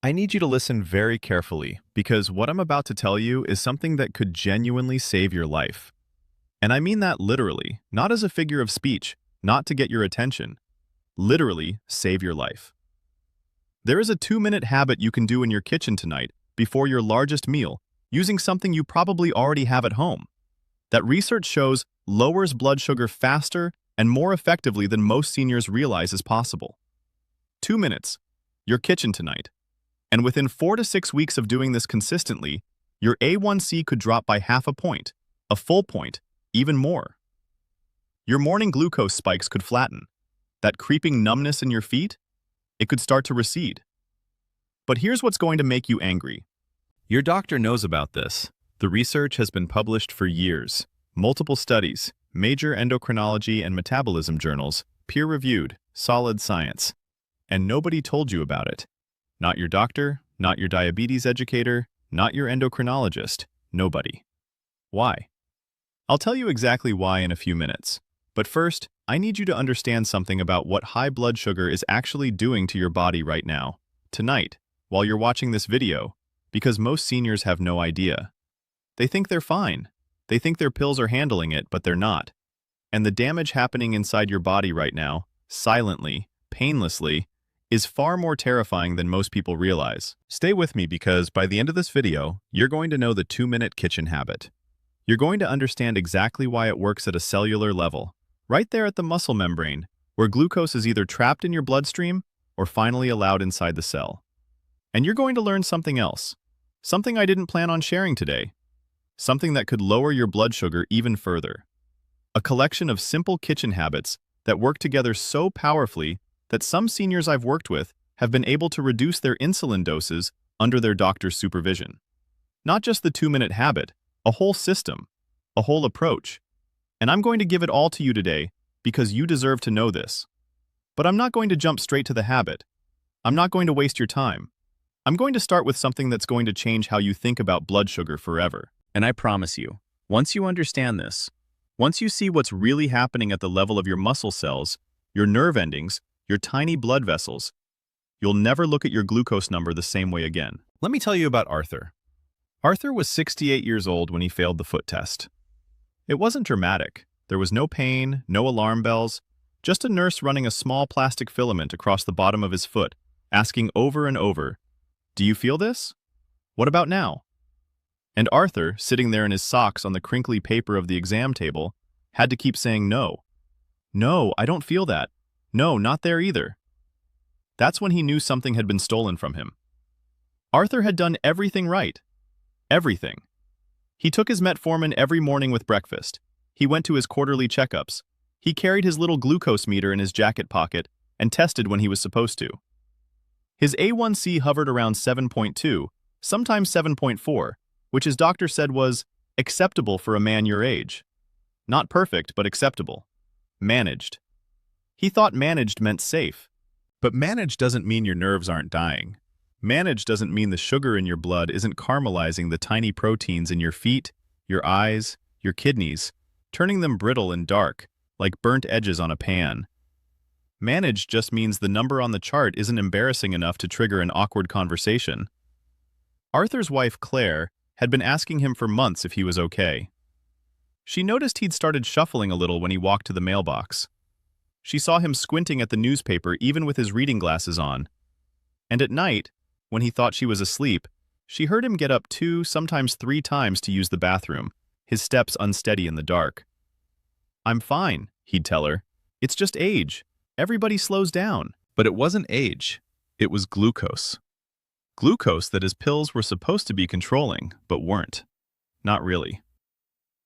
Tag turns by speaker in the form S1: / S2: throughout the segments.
S1: I need you to listen very carefully because what I'm about to tell you is something that could genuinely save your life. And I mean that literally, not as a figure of speech, not to get your attention. Literally save your life. There is a 2-minute habit you can do in your kitchen tonight before your largest meal using something you probably already have at home that research shows lowers blood sugar faster and more effectively than most seniors realize is possible. 2 minutes, your kitchen tonight. And within 4 to 6 weeks of doing this consistently, your A1C could drop by half a point, a full point, even more. Your morning glucose spikes could flatten. That creeping numbness in your feet, it could start to recede. But here's what's going to make you angry. Your doctor knows about this. The research has been published for years. Multiple studies, major endocrinology and metabolism journals, peer-reviewed, solid science. And nobody told you about it. Not your doctor, not your diabetes educator, not your endocrinologist, nobody. Why? I'll tell you exactly why in a few minutes. But first, I need you to understand something about what high blood sugar is actually doing to your body right now, tonight, while you're watching this video, because most seniors have no idea. They think they're fine. They think their pills are handling it, but they're not. And the damage happening inside your body right now, silently, painlessly, is far more terrifying than most people realize. Stay with me because by the end of this video, you're going to know the 2-minute kitchen habit. You're going to understand exactly why it works at a cellular level, right there at the muscle membrane, where glucose is either trapped in your bloodstream or finally allowed inside the cell. And you're going to learn something else, something I didn't plan on sharing today, something that could lower your blood sugar even further. A collection of simple kitchen habits that work together so powerfully that some seniors I've worked with have been able to reduce their insulin doses under their doctor's supervision. Not just the 2-minute habit, a whole system, a whole approach. And I'm going to give it all to you today because you deserve to know this. But I'm not going to jump straight to the habit. I'm not going to waste your time. I'm going to start with something that's going to change how you think about blood sugar forever. And I promise you, once you understand this, once you see what's really happening at the level of your muscle cells, your nerve endings, your tiny blood vessels, you'll never look at your glucose number the same way again. Let me tell you about Arthur. Arthur was 68 years old when he failed the foot test. It wasn't dramatic. There was no pain, no alarm bells, just a nurse running a small plastic filament across the bottom of his foot, asking over and over, "Do you feel this? What about now?" And Arthur, sitting there in his socks on the crinkly paper of the exam table, had to keep saying no. "No, I don't feel that. No, not there either." That's when he knew something had been stolen from him. Arthur had done everything right. Everything. He took his metformin every morning with breakfast. He went to his quarterly checkups. He carried his little glucose meter in his jacket pocket and tested when he was supposed to. His A1C hovered around 7.2, sometimes 7.4, which his doctor said was acceptable for a man your age. Not perfect, but acceptable. Managed. He thought managed meant safe. But managed doesn't mean your nerves aren't dying. Managed doesn't mean the sugar in your blood isn't caramelizing the tiny proteins in your feet, your eyes, your kidneys, turning them brittle and dark, like burnt edges on a pan. Managed just means the number on the chart isn't embarrassing enough to trigger an awkward conversation. Arthur's wife, Claire, had been asking him for months if he was okay. She noticed he'd started shuffling a little when he walked to the mailbox. She saw him squinting at the newspaper even with his reading glasses on. And at night, when he thought she was asleep, she heard him get up 2, sometimes 3 times to use the bathroom, his steps unsteady in the dark. "I'm fine," he'd tell her. "It's just age. Everybody slows down." But it wasn't age. It was glucose. Glucose that his pills were supposed to be controlling, but weren't. Not really.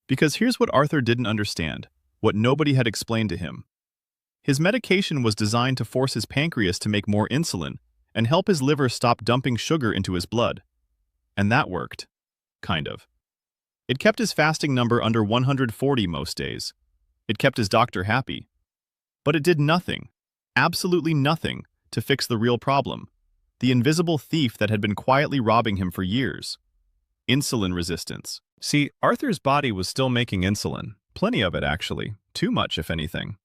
S1: Because here's what Arthur didn't understand, what nobody had explained to him. His medication was designed to force his pancreas to make more insulin and help his liver stop dumping sugar into his blood. And that worked. Kind of. It kept his fasting number under 140 most days. It kept his doctor happy. But it did nothing, absolutely nothing, to fix the real problem, the invisible thief that had been quietly robbing him for years. Insulin resistance. See, Arthur's body was still making insulin, plenty of it actually, too much if anything.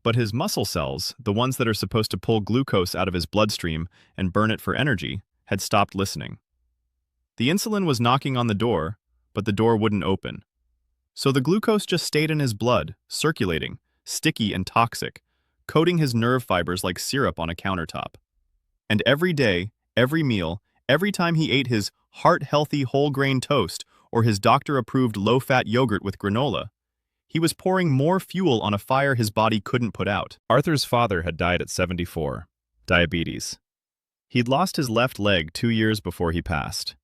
S1: But his muscle cells, the ones that are supposed to pull glucose out of his bloodstream and burn it for energy, had stopped listening. The insulin was knocking on the door, but the door wouldn't open. So the glucose just stayed in his blood, circulating, sticky and toxic, coating his nerve fibers like syrup on a countertop. And every day, every meal, every time he ate his heart-healthy whole-grain toast or his doctor-approved low-fat yogurt with granola, he was pouring more fuel on a fire his body couldn't put out. Arthur's father had died at 74, diabetes. He'd lost his left leg 2 years before he passed.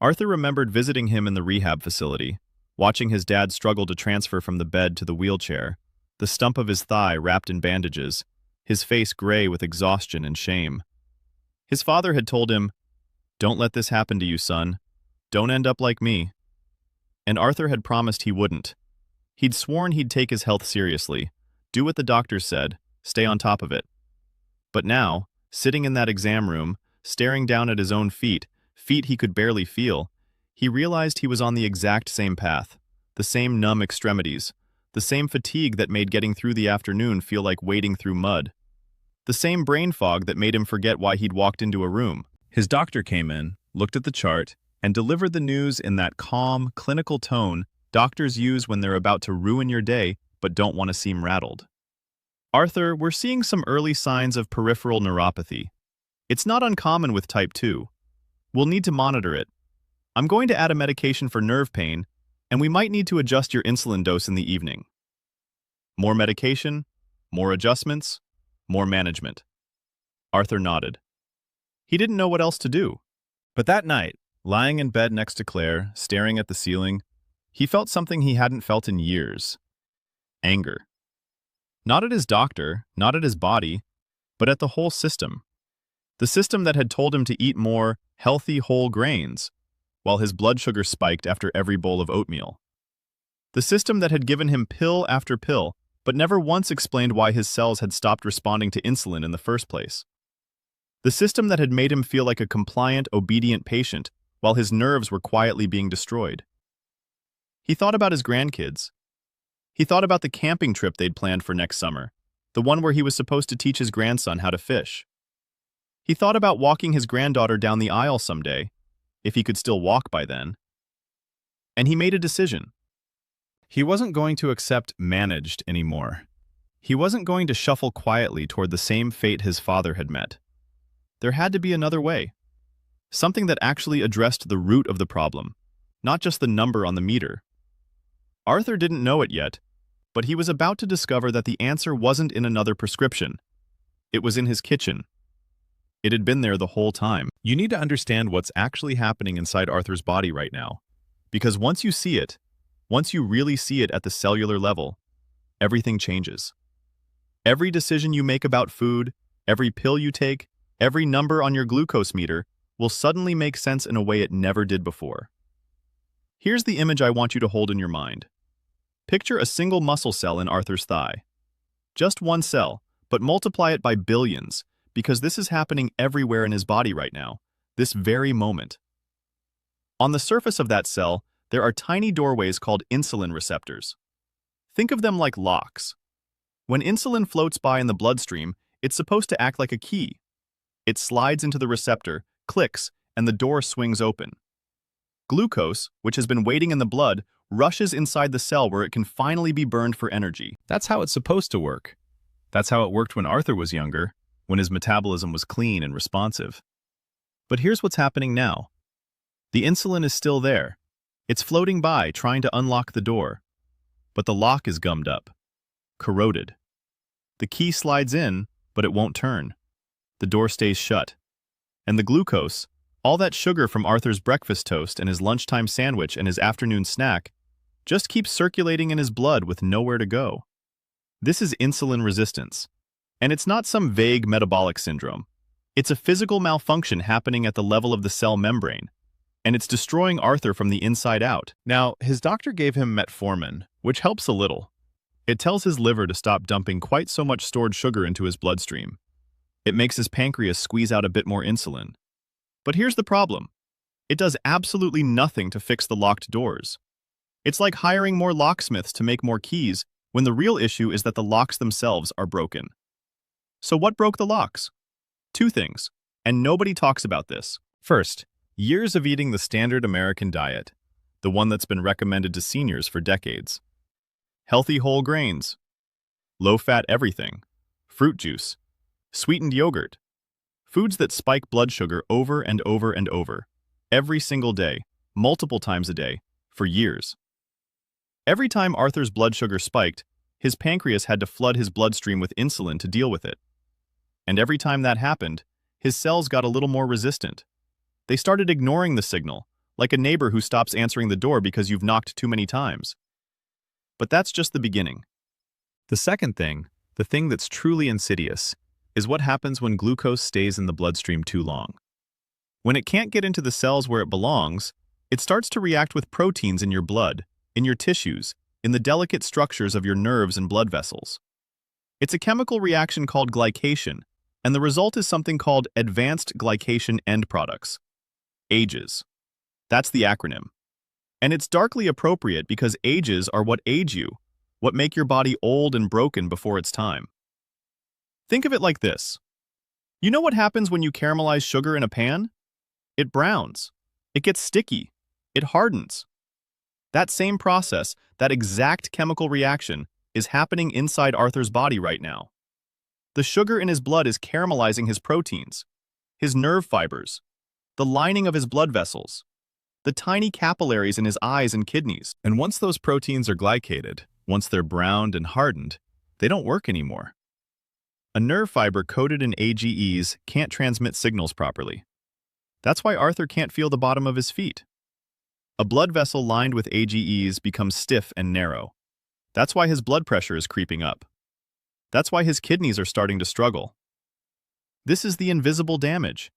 S1: Arthur remembered visiting him in the rehab facility, watching his dad struggle to transfer from the bed to the wheelchair, the stump of his thigh wrapped in bandages, his face gray with exhaustion and shame. His father had told him, "Don't let this happen to you, son. Don't end up like me." And Arthur had promised he wouldn't. He'd sworn he'd take his health seriously, do what the doctors said, stay on top of it. But now, sitting in that exam room, staring down at his own feet he could barely feel, he realized he was on the exact same path, the same numb extremities, the same fatigue that made getting through the afternoon feel like wading through mud, the same brain fog that made him forget why he'd walked into a room. His doctor came in, looked at the chart, and delivered the news in that calm, clinical tone doctors use when they're about to ruin your day but don't want to seem rattled. "Arthur, we're seeing some early signs of peripheral neuropathy. It's not uncommon with type 2. We'll need to monitor it. I'm going to add a medication for nerve pain, and we might need to adjust your insulin dose in the evening." More medication, more adjustments, more management. Arthur nodded. He didn't know what else to do. But that night, lying in bed next to Claire, staring at the ceiling, he felt something he hadn't felt in years. Anger. Not at his doctor, not at his body, but at the whole system. The system that had told him to eat more healthy whole grains, while his blood sugar spiked after every bowl of oatmeal. The system that had given him pill after pill, but never once explained why his cells had stopped responding to insulin in the first place. The system that had made him feel like a compliant, obedient patient, while his nerves were quietly being destroyed. He thought about his grandkids. He thought about the camping trip they'd planned for next summer, the one where he was supposed to teach his grandson how to fish. He thought about walking his granddaughter down the aisle someday, if he could still walk by then. And he made a decision. He wasn't going to accept managed anymore. He wasn't going to shuffle quietly toward the same fate his father had met. There had to be another way. Something that actually addressed the root of the problem, not just the number on the meter. Arthur didn't know it yet, but he was about to discover that the answer wasn't in another prescription. It was in his kitchen. It had been there the whole time. You need to understand what's actually happening inside Arthur's body right now. Because once you see it, once you really see it at the cellular level, everything changes. Every decision you make about food, every pill you take, every number on your glucose meter will suddenly make sense in a way it never did before. Here's the image I want you to hold in your mind. Picture a single muscle cell in Arthur's thigh. Just one cell, but multiply it by billions, because this is happening everywhere in his body right now, this very moment. On the surface of that cell, there are tiny doorways called insulin receptors. Think of them like locks. When insulin floats by in the bloodstream, it's supposed to act like a key. It slides into the receptor, clicks, and the door swings open. Glucose, which has been waiting in the blood, rushes inside the cell where it can finally be burned for energy. That's how it's supposed to work. That's how it worked when Arthur was younger, when his metabolism was clean and responsive. But here's what's happening now. The insulin is still there. It's floating by, trying to unlock the door. But the lock is gummed up, corroded. The key slides in, but it won't turn. The door stays shut. And the glucose, all that sugar from Arthur's breakfast toast and his lunchtime sandwich and his afternoon snack, just keeps circulating in his blood with nowhere to go. This is insulin resistance. And it's not some vague metabolic syndrome. It's a physical malfunction happening at the level of the cell membrane. And it's destroying Arthur from the inside out. Now, his doctor gave him metformin, which helps a little. It tells his liver to stop dumping quite so much stored sugar into his bloodstream. It makes his pancreas squeeze out a bit more insulin. But here's the problem. It does absolutely nothing to fix the locked doors. It's like hiring more locksmiths to make more keys when the real issue is that the locks themselves are broken. So what broke the locks? Two things, and nobody talks about this. First, years of eating the standard American diet, the one that's been recommended to seniors for decades. Healthy whole grains, low-fat everything, fruit juice, sweetened yogurt, foods that spike blood sugar over and over and over, every single day, multiple times a day, for years. Every time Arthur's blood sugar spiked, his pancreas had to flood his bloodstream with insulin to deal with it. And every time that happened, his cells got a little more resistant. They started ignoring the signal, like a neighbor who stops answering the door because you've knocked too many times. But that's just the beginning. The second thing, the thing that's truly insidious, is what happens when glucose stays in the bloodstream too long. When it can't get into the cells where it belongs, it starts to react with proteins in your blood, in your tissues, in the delicate structures of your nerves and blood vessels. It's a chemical reaction called glycation, and the result is something called advanced glycation end products. AGEs. That's the acronym. And it's darkly appropriate because AGEs are what age you, what make your body old and broken before its time. Think of it like this. You know what happens when you caramelize sugar in a pan? It browns. It gets sticky. It hardens. That same process, that exact chemical reaction, is happening inside Arthur's body right now. The sugar in his blood is caramelizing his proteins, his nerve fibers, the lining of his blood vessels, the tiny capillaries in his eyes and kidneys. And once those proteins are glycated, once they're browned and hardened, they don't work anymore. A nerve fiber coated in AGEs can't transmit signals properly. That's why Arthur can't feel the bottom of his feet. A blood vessel lined with AGEs becomes stiff and narrow. That's why his blood pressure is creeping up. That's why his kidneys are starting to struggle. This is the invisible damage.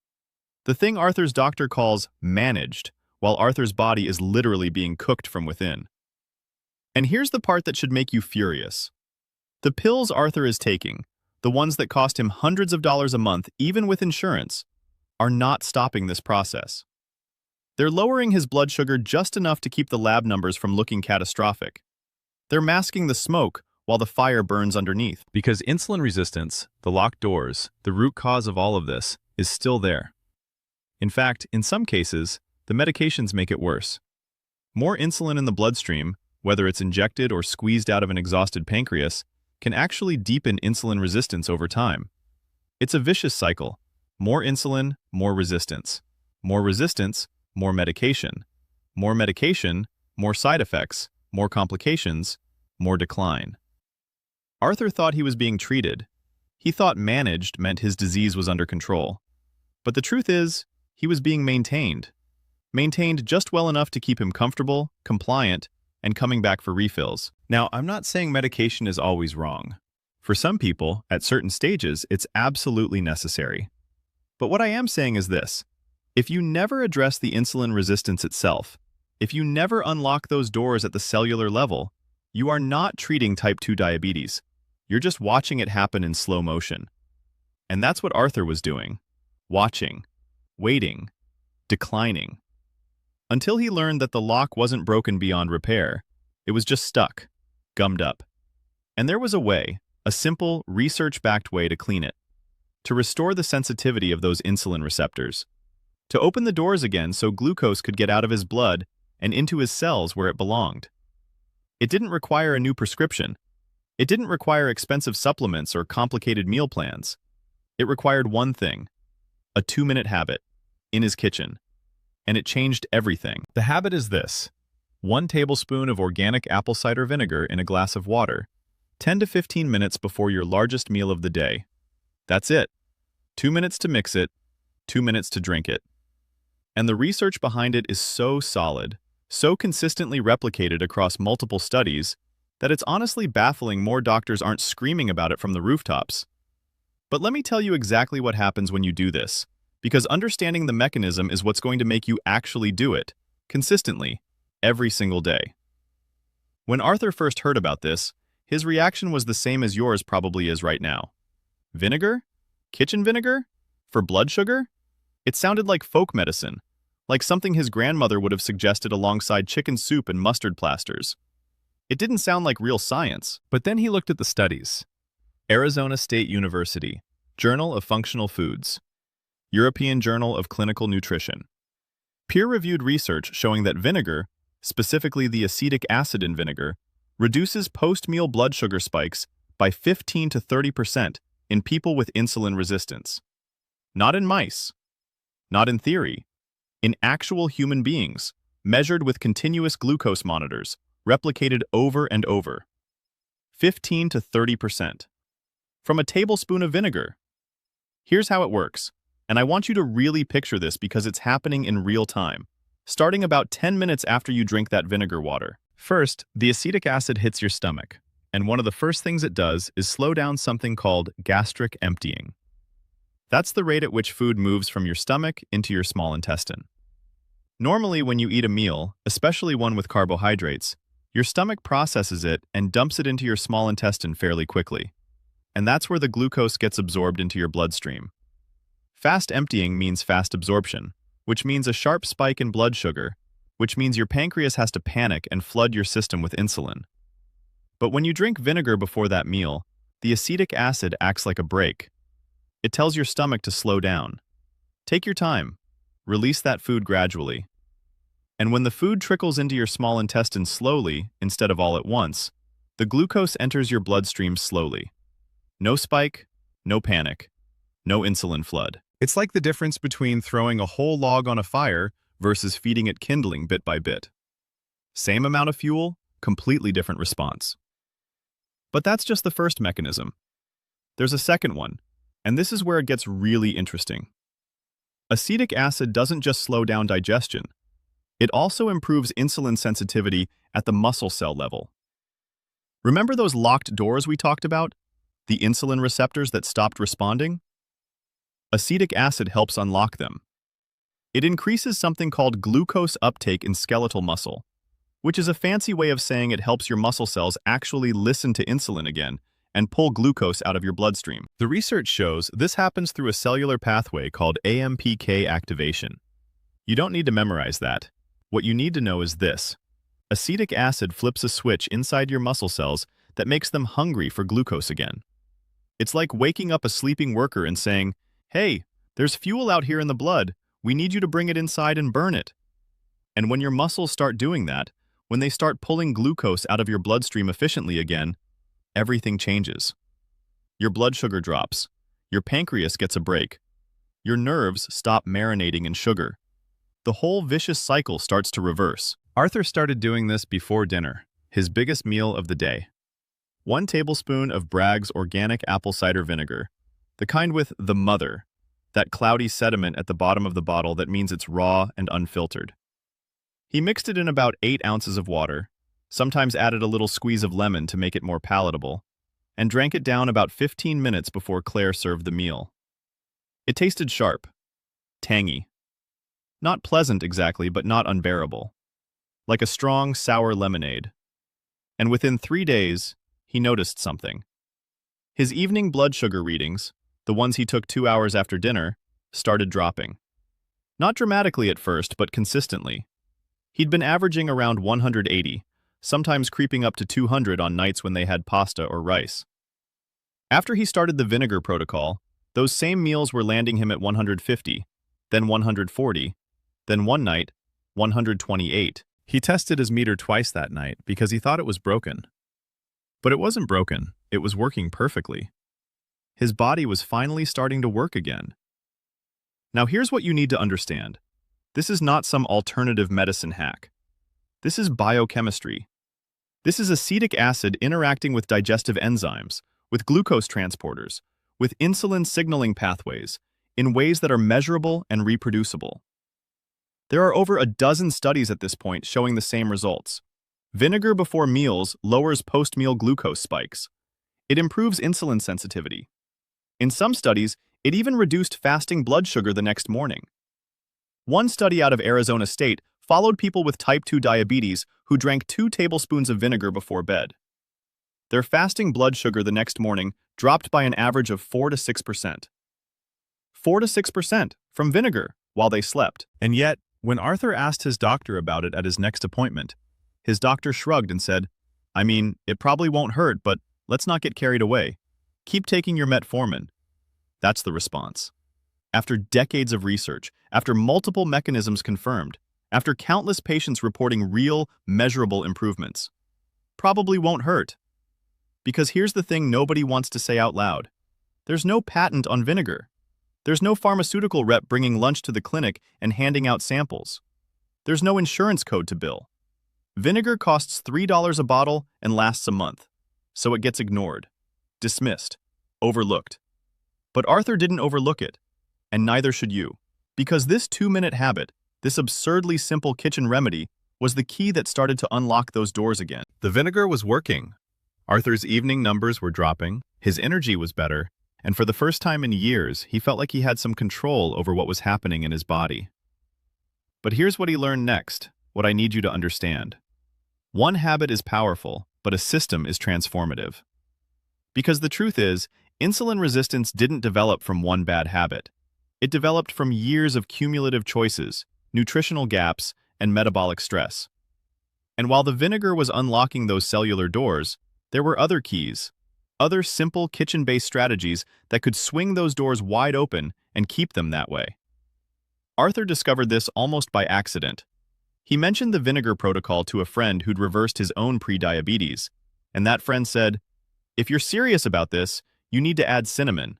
S1: The thing Arthur's doctor calls managed, while Arthur's body is literally being cooked from within. And here's the part that should make you furious. The pills Arthur is taking, the ones that cost him hundreds of dollars a month, even with insurance, are not stopping this process. They're lowering his blood sugar just enough to keep the lab numbers from looking catastrophic. They're masking the smoke while the fire burns underneath. Because insulin resistance, the locked doors, the root cause of all of this, is still there. In fact, in some cases, the medications make it worse. More insulin in the bloodstream, whether it's injected or squeezed out of an exhausted pancreas, can actually deepen insulin resistance over time. It's a vicious cycle. More insulin, more resistance. More resistance, more medication. More medication, more side effects, more complications, more decline. Arthur thought he was being treated. He thought managed meant his disease was under control. But the truth is, he was being maintained. Maintained just well enough to keep him comfortable, compliant, and coming back for refills. Now, I'm not saying medication is always wrong. For some people, at certain stages, it's absolutely necessary. But what I am saying is this. If you never address the insulin resistance itself, if you never unlock those doors at the cellular level, you are not treating type 2 diabetes. You're just watching it happen in slow motion. And that's what Arthur was doing. Watching, waiting, declining. Until he learned that the lock wasn't broken beyond repair. It was just stuck, gummed up. And there was a way, a simple, research-backed way to clean it. To restore the sensitivity of those insulin receptors. To open the doors again so glucose could get out of his blood and into his cells where it belonged. It didn't require a new prescription. It didn't require expensive supplements or complicated meal plans. It required one thing, a 2-minute habit, in his kitchen. And it changed everything. The habit is this: 1 tablespoon of organic apple cider vinegar in a glass of water, 10 to 15 minutes before your largest meal of the day. That's it. 2 minutes to mix it, 2 minutes to drink it. And the research behind it is so solid, so consistently replicated across multiple studies, that it's honestly baffling more doctors aren't screaming about it from the rooftops. But let me tell you exactly what happens when you do this, because understanding the mechanism is what's going to make you actually do it, consistently, every single day. When Arthur first heard about this, his reaction was the same as yours probably is right now. Vinegar? Kitchen vinegar? For blood sugar? It sounded like folk medicine, like something his grandmother would have suggested alongside chicken soup and mustard plasters. It didn't sound like real science. But then he looked at the studies. Arizona State University, Journal of Functional Foods. European Journal of Clinical Nutrition. Peer-reviewed research showing that vinegar, specifically the acetic acid in vinegar, reduces post-meal blood sugar spikes by 15 to 30% in people with insulin resistance. Not in mice, not in theory, in actual human beings, measured with continuous glucose monitors, replicated over and over. 15 to 30%. From a tablespoon of vinegar. Here's how it works, and I want you to really picture this because it's happening in real time, starting about 10 minutes after you drink that vinegar water. First, the acetic acid hits your stomach, and one of the first things it does is slow down something called gastric emptying. That's the rate at which food moves from your stomach into your small intestine. Normally, when you eat a meal, especially one with carbohydrates, your stomach processes it and dumps it into your small intestine fairly quickly. And that's where the glucose gets absorbed into your bloodstream. Fast emptying means fast absorption, which means a sharp spike in blood sugar, which means your pancreas has to panic and flood your system with insulin. But when you drink vinegar before that meal, the acetic acid acts like a brake. It tells your stomach to slow down. Take your time. Release that food gradually. And when the food trickles into your small intestine slowly, instead of all at once, the glucose enters your bloodstream slowly. No spike, no panic, no insulin flood. It's like the difference between throwing a whole log on a fire versus feeding it kindling bit by bit. Same amount of fuel, completely different response. But that's just the first mechanism. There's a second one, and this is where it gets really interesting. Acetic acid doesn't just slow down digestion. It also improves insulin sensitivity at the muscle cell level. Remember those locked doors we talked about? The insulin receptors that stopped responding? Acetic acid helps unlock them. It increases something called glucose uptake in skeletal muscle, which is a fancy way of saying it helps your muscle cells actually listen to insulin again and pull glucose out of your bloodstream. The research shows this happens through a cellular pathway called AMPK activation. You don't need to memorize that. What you need to know is this. Acetic acid flips a switch inside your muscle cells that makes them hungry for glucose again. It's like waking up a sleeping worker and saying, "Hey, there's fuel out here in the blood. We need you to bring it inside and burn it." And when your muscles start doing that, when they start pulling glucose out of your bloodstream efficiently again, everything changes. Your blood sugar drops. Your pancreas gets a break. Your nerves stop marinating in sugar. The whole vicious cycle starts to reverse. Arthur started doing this before dinner, his biggest meal of the day. 1 tablespoon of Bragg's organic apple cider vinegar, the kind with the mother, that cloudy sediment at the bottom of the bottle that means it's raw and unfiltered. He mixed it in about 8 ounces of water, sometimes added a little squeeze of lemon to make it more palatable, and drank it down about 15 minutes before Claire served the meal. It tasted sharp, tangy. Not pleasant exactly, but not unbearable. Like a strong, sour lemonade. And within 3 days, he noticed something. His evening blood sugar readings, the ones he took 2 hours after dinner, started dropping. Not dramatically at first, but consistently. He'd been averaging around 180, sometimes creeping up to 200 on nights when they had pasta or rice. After he started the vinegar protocol, those same meals were landing him at 150, then 140, then one night, 128. He tested his meter twice that night because he thought it was broken. But it wasn't broken, it was working perfectly. His body was finally starting to work again. Now here's what you need to understand. This is not some alternative medicine hack. This is biochemistry. This is acetic acid interacting with digestive enzymes, with glucose transporters, with insulin signaling pathways, in ways that are measurable and reproducible. There are over a dozen studies at this point showing the same results. Vinegar before meals lowers post-meal glucose spikes. It improves insulin sensitivity. In some studies, it even reduced fasting blood sugar the next morning. One study out of Arizona State followed people with type 2 diabetes who drank 2 tablespoons of vinegar before bed. Their fasting blood sugar the next morning dropped by an average of 4 to 6%. 4 to 6% from vinegar while they slept. And yet, when Arthur asked his doctor about it at his next appointment, his doctor shrugged and said, "I mean, it probably won't hurt, but let's not get carried away. Keep taking your metformin." That's the response. After decades of research, after multiple mechanisms confirmed, after countless patients reporting real, measurable improvements. Probably won't hurt. Because here's the thing nobody wants to say out loud. There's no patent on vinegar. There's no pharmaceutical rep bringing lunch to the clinic and handing out samples. There's no insurance code to bill. Vinegar costs $3 a bottle and lasts a month, so it gets ignored, dismissed, overlooked. But Arthur didn't overlook it, and neither should you. Because this 2-minute habit, this absurdly simple kitchen remedy, was the key that started to unlock those doors again. The vinegar was working. Arthur's evening numbers were dropping, his energy was better, and for the first time in years, he felt like he had some control over what was happening in his body. But here's what he learned next, what I need you to understand. One habit is powerful, but a system is transformative. Because the truth is, insulin resistance didn't develop from one bad habit. It developed from years of cumulative choices, nutritional gaps, and metabolic stress. And while the vinegar was unlocking those cellular doors, there were other keys, other simple kitchen-based strategies that could swing those doors wide open and keep them that way. Arthur discovered this almost by accident. He mentioned the vinegar protocol to a friend who'd reversed his own pre-diabetes, and that friend said, "If you're serious about this, you need to add cinnamon."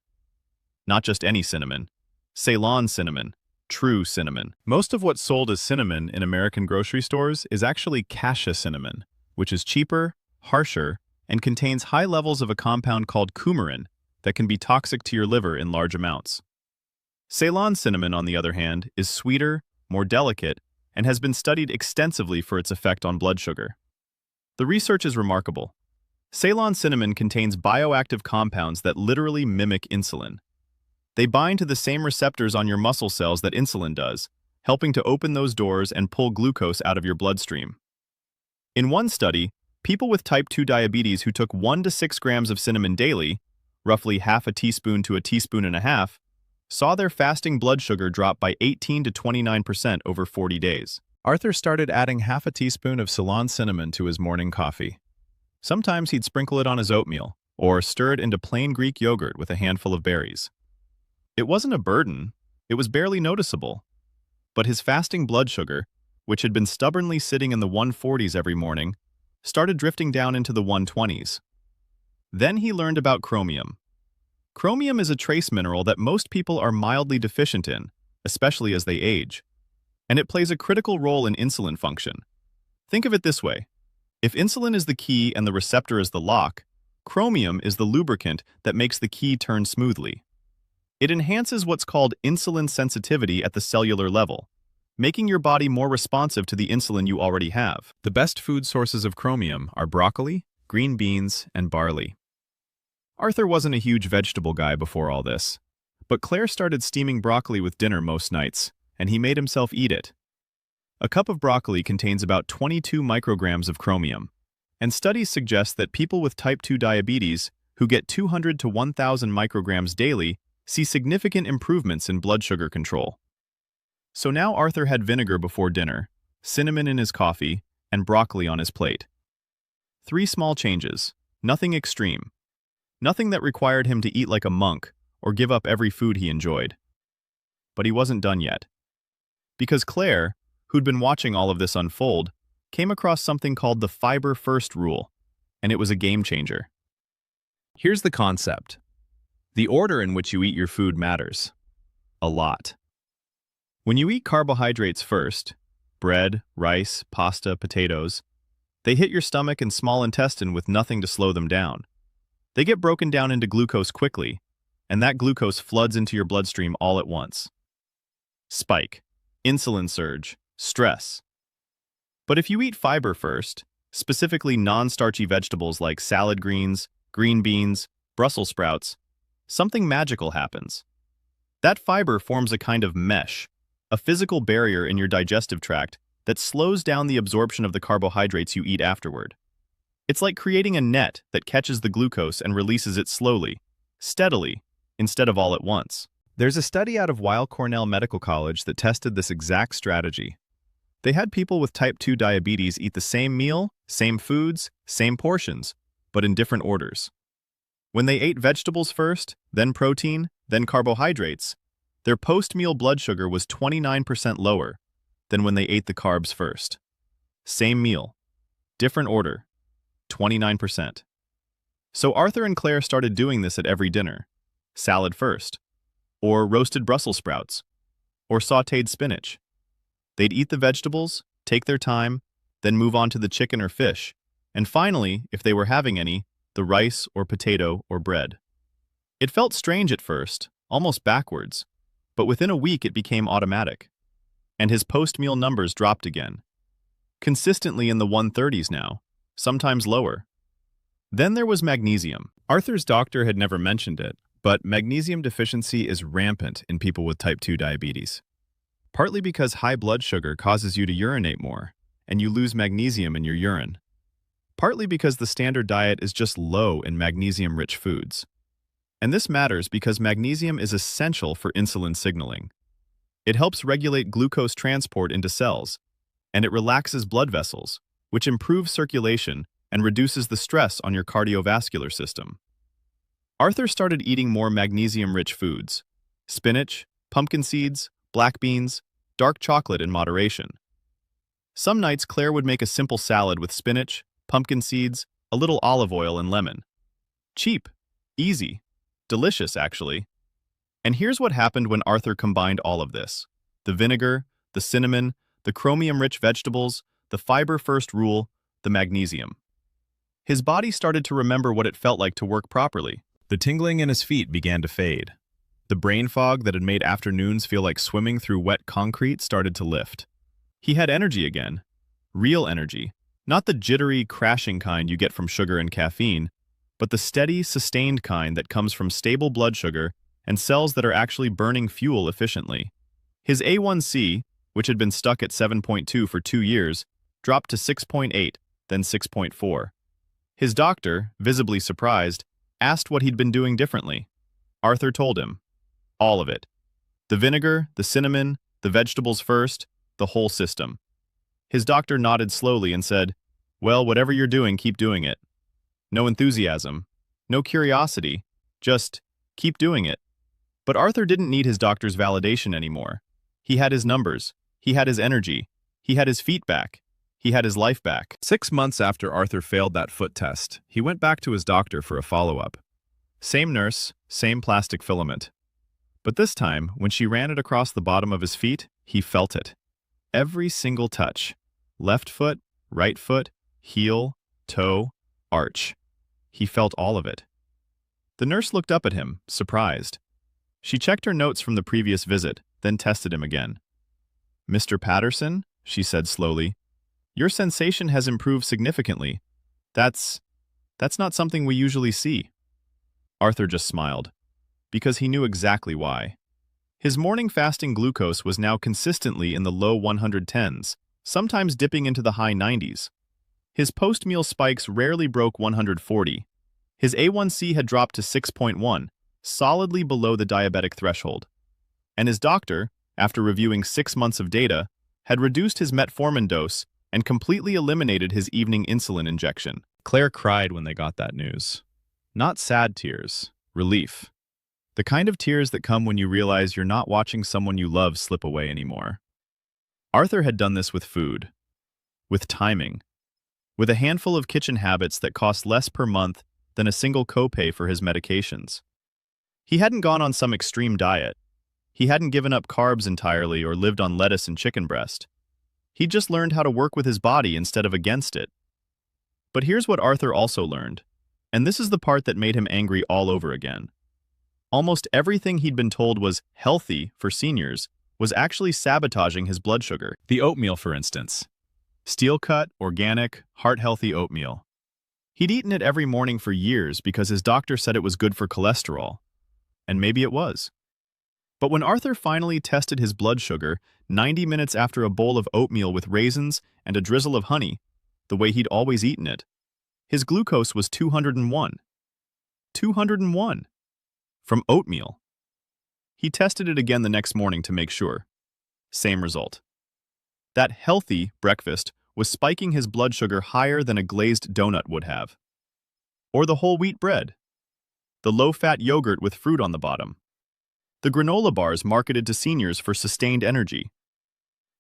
S1: Not just any cinnamon. Ceylon cinnamon. True cinnamon. Most of what's sold as cinnamon in American grocery stores is actually cassia cinnamon, which is cheaper, harsher, and contains high levels of a compound called coumarin that can be toxic to your liver in large amounts. Ceylon cinnamon, on the other hand, is sweeter, more delicate, and has been studied extensively for its effect on blood sugar. The research is remarkable. Ceylon cinnamon contains bioactive compounds that literally mimic insulin. They bind to the same receptors on your muscle cells that insulin does, helping to open those doors and pull glucose out of your bloodstream. In one study, people with type 2 diabetes who took 1 to 6 grams of cinnamon daily, roughly half a teaspoon to a teaspoon and a half, saw their fasting blood sugar drop by 18 to 29% over 40 days. Arthur started adding half a teaspoon of Ceylon cinnamon to his morning coffee. Sometimes he'd sprinkle it on his oatmeal, or stir it into plain Greek yogurt with a handful of berries. It wasn't a burden, it was barely noticeable. But his fasting blood sugar, which had been stubbornly sitting in the 140s every morning, started drifting down into the 120s. Then he learned about chromium. Chromium is a trace mineral that most people are mildly deficient in, especially as they age. And it plays a critical role in insulin function. Think of it this way. If insulin is the key and the receptor is the lock, chromium is the lubricant that makes the key turn smoothly. It enhances what's called insulin sensitivity at the cellular level, making your body more responsive to the insulin you already have. The best food sources of chromium are broccoli, green beans, and barley. Arthur wasn't a huge vegetable guy before all this, but Claire started steaming broccoli with dinner most nights, and he made himself eat it. A cup of broccoli contains about 22 micrograms of chromium, and studies suggest that people with type 2 diabetes who get 200 to 1,000 micrograms daily see significant improvements in blood sugar control. So now Arthur had vinegar before dinner, cinnamon in his coffee, and broccoli on his plate. 3 small changes, nothing extreme. Nothing that required him to eat like a monk or give up every food he enjoyed. But he wasn't done yet. Because Claire, who'd been watching all of this unfold, came across something called the fiber first rule, and it was a game changer. Here's the concept. The order in which you eat your food matters. A lot. When you eat carbohydrates first, bread, rice, pasta, potatoes, they hit your stomach and small intestine with nothing to slow them down. They get broken down into glucose quickly, and that glucose floods into your bloodstream all at once. Spike, insulin surge, stress. But if you eat fiber first, specifically non-starchy vegetables like salad greens, green beans, Brussels sprouts, something magical happens. That fiber forms a kind of mesh, a physical barrier in your digestive tract that slows down the absorption of the carbohydrates you eat afterward. It's like creating a net that catches the glucose and releases it slowly, steadily, instead of all at once. There's a study out of Weill Cornell Medical College that tested this exact strategy. They had people with type 2 diabetes eat the same meal, same foods, same portions, but in different orders. When they ate vegetables first, then protein, then carbohydrates, Their post-meal blood sugar was 29% lower than when they ate the carbs first. Same meal, different order, 29%. So Arthur and Claire started doing this at every dinner. Salad first, or roasted Brussels sprouts, or sautéed spinach. They'd eat the vegetables, take their time, then move on to the chicken or fish, and finally, if they were having any, the rice or potato or bread. It felt strange at first, almost backwards, but within a week it became automatic. And his post-meal numbers dropped again. Consistently in the 130s now, sometimes lower. Then there was magnesium. Arthur's doctor had never mentioned it, but magnesium deficiency is rampant in people with type 2 diabetes. Partly because high blood sugar causes you to urinate more, and you lose magnesium in your urine. Partly because the standard diet is just low in magnesium-rich foods. And this matters because magnesium is essential for insulin signaling. It helps regulate glucose transport into cells, and it relaxes blood vessels, which improves circulation and reduces the stress on your cardiovascular system. Arthur started eating more magnesium-rich foods: spinach, pumpkin seeds, black beans, dark chocolate in moderation. Some nights Claire would make a simple salad with spinach, pumpkin seeds, a little olive oil and lemon. Cheap, easy, delicious actually. And here's what happened when Arthur combined all of this: the vinegar, the cinnamon, the chromium-rich vegetables, the fiber-first rule, the magnesium. His body started to remember what it felt like to work properly. The tingling in his feet began to fade. The brain fog that had made afternoons feel like swimming through wet concrete started to lift. He had energy again. Real energy. Not the jittery, crashing kind you get from sugar and caffeine, but the steady, sustained kind that comes from stable blood sugar and cells that are actually burning fuel efficiently. His A1C, which had been stuck at 7.2 for 2 years, dropped to 6.8, then 6.4. His doctor, visibly surprised, asked what he'd been doing differently. Arthur told him. All of it. The vinegar, the cinnamon, the vegetables first, the whole system. His doctor nodded slowly and said, "Well, whatever you're doing, keep doing it." No enthusiasm, no curiosity, just keep doing it. But Arthur didn't need his doctor's validation anymore. He had his numbers, he had his energy, he had his feet back, he had his life back. 6 months after Arthur failed that foot test, he went back to his doctor for a follow-up. Same nurse, same plastic filament. But this time, when she ran it across the bottom of his feet, he felt it. Every single touch. Left foot, right foot, heel, toe, arch. He felt all of it. The nurse looked up at him, surprised. She checked her notes from the previous visit, then tested him again. "Mr. Patterson," she said slowly, "your sensation has improved significantly. That's not something we usually see." Arthur just smiled, because he knew exactly why. His morning fasting glucose was now consistently in the low 110s, sometimes dipping into the high 90s. His post-meal spikes rarely broke 140. His A1C had dropped to 6.1, solidly below the diabetic threshold. And his doctor, after reviewing 6 months of data, had reduced his metformin dose and completely eliminated his evening insulin injection. Claire cried when they got that news. Not sad tears, relief. The kind of tears that come when you realize you're not watching someone you love slip away anymore. Arthur had done this with food, with timing, with a handful of kitchen habits that cost less per month than a single copay for his medications. He hadn't gone on some extreme diet. He hadn't given up carbs entirely or lived on lettuce and chicken breast. He'd just learned how to work with his body instead of against it. But here's what Arthur also learned, and this is the part that made him angry all over again. Almost everything he'd been told was healthy for seniors was actually sabotaging his blood sugar. The oatmeal, for instance. Steel-cut, organic, heart-healthy oatmeal. He'd eaten it every morning for years because his doctor said it was good for cholesterol. And maybe it was. But when Arthur finally tested his blood sugar 90 minutes after a bowl of oatmeal with raisins and a drizzle of honey, the way he'd always eaten it, his glucose was 201. 201. From oatmeal. He tested it again the next morning to make sure. Same result. That healthy breakfast was spiking his blood sugar higher than a glazed donut would have. Or the whole wheat bread. The low-fat yogurt with fruit on the bottom. The granola bars marketed to seniors for sustained energy.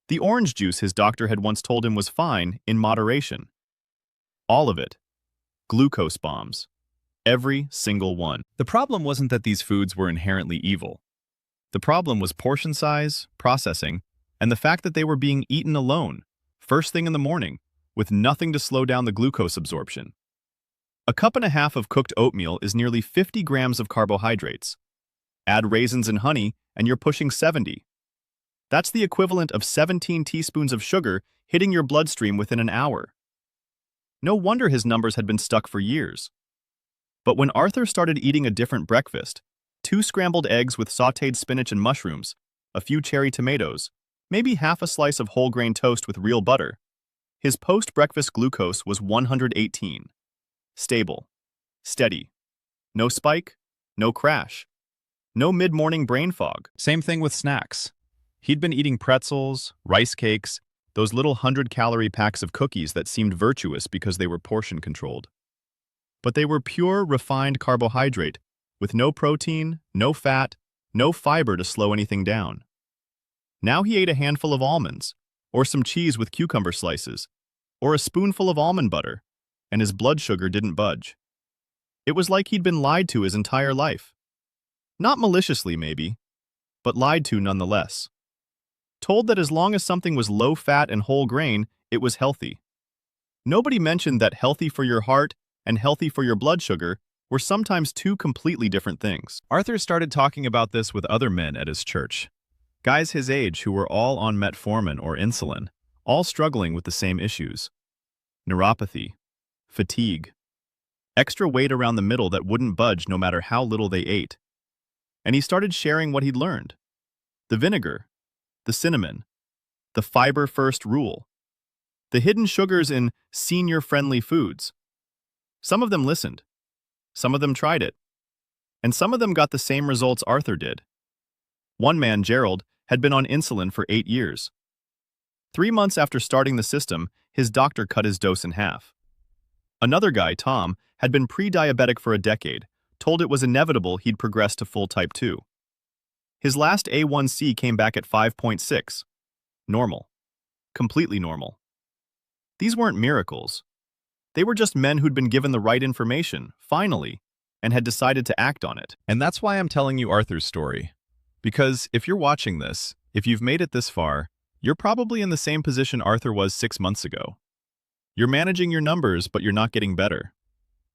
S1: The orange juice his doctor had once told him was fine in moderation. All of it. Glucose bombs. Every single one. The problem wasn't that these foods were inherently evil. The problem was portion size, processing, and the fact that they were being eaten alone, first thing in the morning, with nothing to slow down the glucose absorption. A cup and a half of cooked oatmeal is nearly 50 grams of carbohydrates. Add raisins and honey, and you're pushing 70. That's the equivalent of 17 teaspoons of sugar hitting your bloodstream within an hour. No wonder his numbers had been stuck for years. But when Arthur started eating a different breakfast, 2 scrambled eggs with sautéed spinach and mushrooms, a few cherry tomatoes, maybe half a slice of whole grain toast with real butter, his post-breakfast glucose was 118. Stable. Steady. No spike, no crash. No mid-morning brain fog. Same thing with snacks. He'd been eating pretzels, rice cakes, those little 100-calorie packs of cookies that seemed virtuous because they were portion-controlled. But they were pure, refined carbohydrate, with no protein, no fat, no fiber to slow anything down. Now he ate a handful of almonds, or some cheese with cucumber slices, or a spoonful of almond butter, and his blood sugar didn't budge. It was like he'd been lied to his entire life. Not maliciously, maybe, but lied to nonetheless. Told that as long as something was low-fat and whole grain, it was healthy. Nobody mentioned that healthy for your heart and healthy for your blood sugar were sometimes two completely different things. Arthur started talking about this with other men at his church. Guys his age who were all on metformin or insulin, all struggling with the same issues. Neuropathy, fatigue, extra weight around the middle that wouldn't budge no matter how little they ate. And he started sharing what he'd learned. The vinegar, the cinnamon, the fiber-first rule, the hidden sugars in senior-friendly foods. Some of them listened. Some of them tried it. And some of them got the same results Arthur did. One man, Gerald, had been on insulin for 8 years. 3 months after starting the system, his doctor cut his dose in half. Another guy, Tom, had been pre-diabetic for a decade, told it was inevitable he'd progress to full type 2. His last A1C came back at 5.6. Normal. Completely normal. These weren't miracles. They were just men who'd been given the right information, finally, and had decided to act on it. And that's why I'm telling you Arthur's story. Because if you're watching this, if you've made it this far, you're probably in the same position Arthur was 6 months ago. You're managing your numbers, but you're not getting better.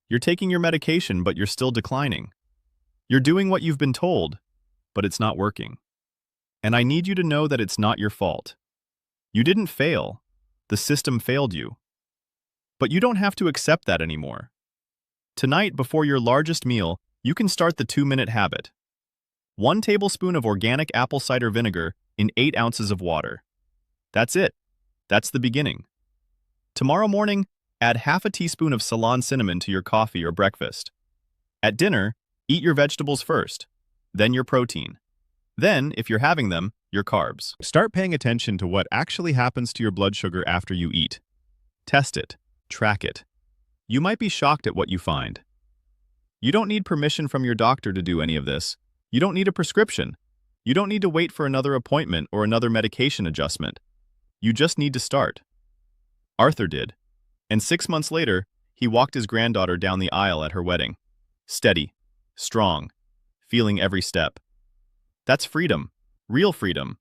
S1: You're taking your medication, but you're still declining. You're doing what you've been told, but it's not working. And I need you to know that it's not your fault. You didn't fail. The system failed you. But you don't have to accept that anymore. Tonight, before your largest meal, you can start the 2-minute habit. 1 tablespoon of organic apple cider vinegar in 8 ounces of water. That's it. That's the beginning. Tomorrow morning, add half a teaspoon of Ceylon cinnamon to your coffee or breakfast. At dinner, eat your vegetables first, then your protein. Then, if you're having them, your carbs. Start paying attention to what actually happens to your blood sugar after you eat. Test it. Track it. You might be shocked at what you find. You don't need permission from your doctor to do any of this. You don't need a prescription. You don't need to wait for another appointment or another medication adjustment. You just need to start. Arthur did. And 6 months later, he walked his granddaughter down the aisle at her wedding. Steady, strong, feeling every step. That's freedom, real freedom.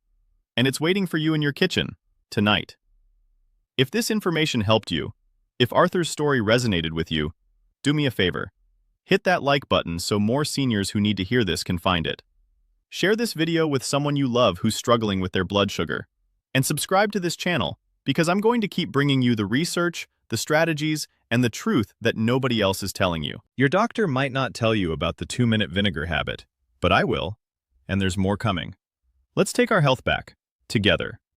S1: And it's waiting for you in your kitchen, tonight. If this information helped you, if Arthur's story resonated with you, do me a favor. Hit that like button so more seniors who need to hear this can find it. Share this video with someone you love who's struggling with their blood sugar. And subscribe to this channel, because I'm going to keep bringing you the research, the strategies, and the truth that nobody else is telling you. Your doctor might not tell you about the 2-minute vinegar habit, but I will, and there's more coming. Let's take our health back, together.